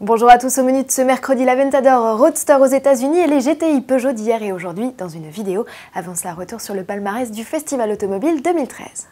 Bonjour à tous, au menu de ce mercredi, l'Aventador Roadster aux États-Unis et les GTI Peugeot d'hier et aujourd'hui. Dans une vidéo, avance la retour sur le palmarès du Festival Automobile 2013.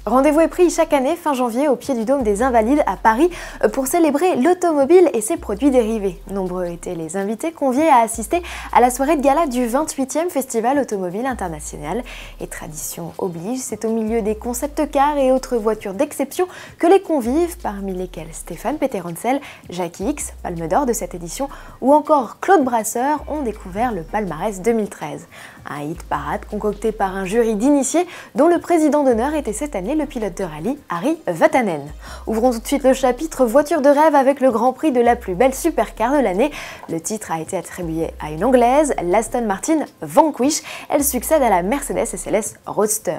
Rendez-vous est pris chaque année fin janvier au pied du Dôme des Invalides à Paris pour célébrer l'automobile et ses produits dérivés. Nombreux étaient les invités conviés à assister à la soirée de gala du 28e Festival Automobile International. Et tradition oblige, c'est au milieu des concept cars et autres voitures d'exception que les convives, parmi lesquels Stéphane Peteroncel, Jackie X, Palme d'Or de cette édition, ou encore Claude Brasseur, ont découvert le palmarès 2013. Un hit parade concocté par un jury d'initiés dont le président d'honneur était cette année le pilote de rallye Harry Vatanen. Ouvrons tout de suite le chapitre voiture de rêve avec le grand prix de la plus belle supercar de l'année. Le titre a été attribué à une anglaise, l'Aston Martin Vanquish. Elle succède à la Mercedes SLS Roadster.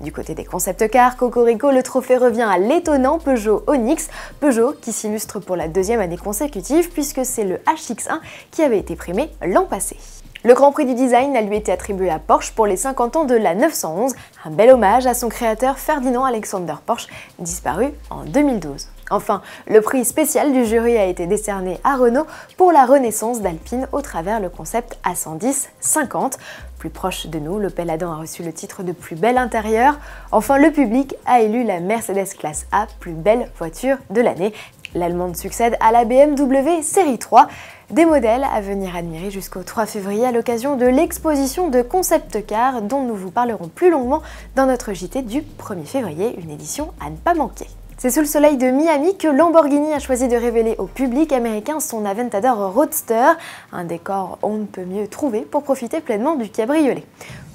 Du côté des concept cars, cocorico, le trophée revient à l'étonnant Peugeot Onyx. Peugeot qui s'illustre pour la deuxième année consécutive puisque c'est le HX1 qui avait été primé l'an passé. Le Grand Prix du Design a lui été attribué à Porsche pour les 50 ans de la 911, un bel hommage à son créateur Ferdinand Alexander Porsche, disparu en 2012. Enfin, le prix spécial du jury a été décerné à Renault pour la renaissance d'Alpine au travers le concept A110-50. Plus proche de nous, le Palladian a reçu le titre de plus bel intérieur. Enfin, le public a élu la Mercedes Classe A plus belle voiture de l'année. L'allemande succède à la BMW Série 3. Des modèles à venir admirer jusqu'au 3 février à l'occasion de l'exposition de concept car dont nous vous parlerons plus longuement dans notre JT du 1er février, une édition à ne pas manquer. C'est sous le soleil de Miami que Lamborghini a choisi de révéler au public américain son Aventador Roadster, un décor on ne peut mieux trouver pour profiter pleinement du cabriolet.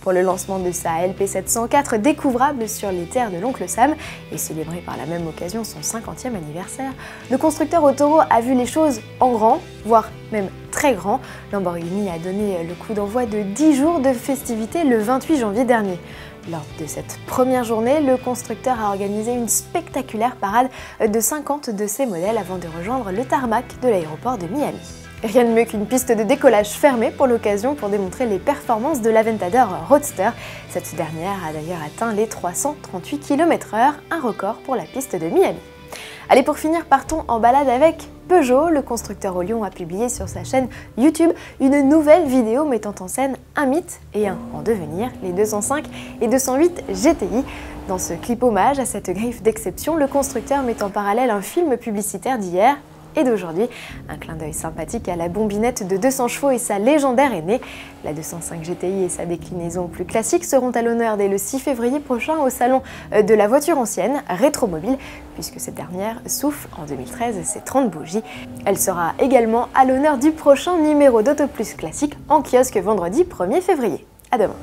Pour le lancement de sa LP704 découvrable sur les terres de l'oncle Sam et célébré par la même occasion son 50e anniversaire, le constructeur Autoro a vu les choses en grand, voire même très grand. Lamborghini a donné le coup d'envoi de 10 jours de festivités le 28 janvier dernier. Lors de cette première journée, le constructeur a organisé une spectaculaire parade de 50 de ses modèles avant de rejoindre le tarmac de l'aéroport de Miami. Rien de mieux qu'une piste de décollage fermée pour l'occasion pour démontrer les performances de l'Aventador Roadster. Cette dernière a d'ailleurs atteint les 338 km/h, un record pour la piste de Miami. Allez, pour finir, partons en balade avec Peugeot. Le constructeur au Lyon a publié sur sa chaîne YouTube une nouvelle vidéo mettant en scène un mythe et un en devenir, les 205 et 208 GTI. Dans ce clip hommage à cette griffe d'exception, le constructeur met en parallèle un film publicitaire d'hier et d'aujourd'hui. Un clin d'œil sympathique à la bombinette de 200 chevaux et sa légendaire aînée. La 205 GTI et sa déclinaison plus classique seront à l'honneur dès le 6 février prochain au salon de la voiture ancienne, Rétromobile, puisque cette dernière souffle en 2013 ses 30 bougies. Elle sera également à l'honneur du prochain numéro d'Auto Plus Classique en kiosque vendredi 1er février. À demain.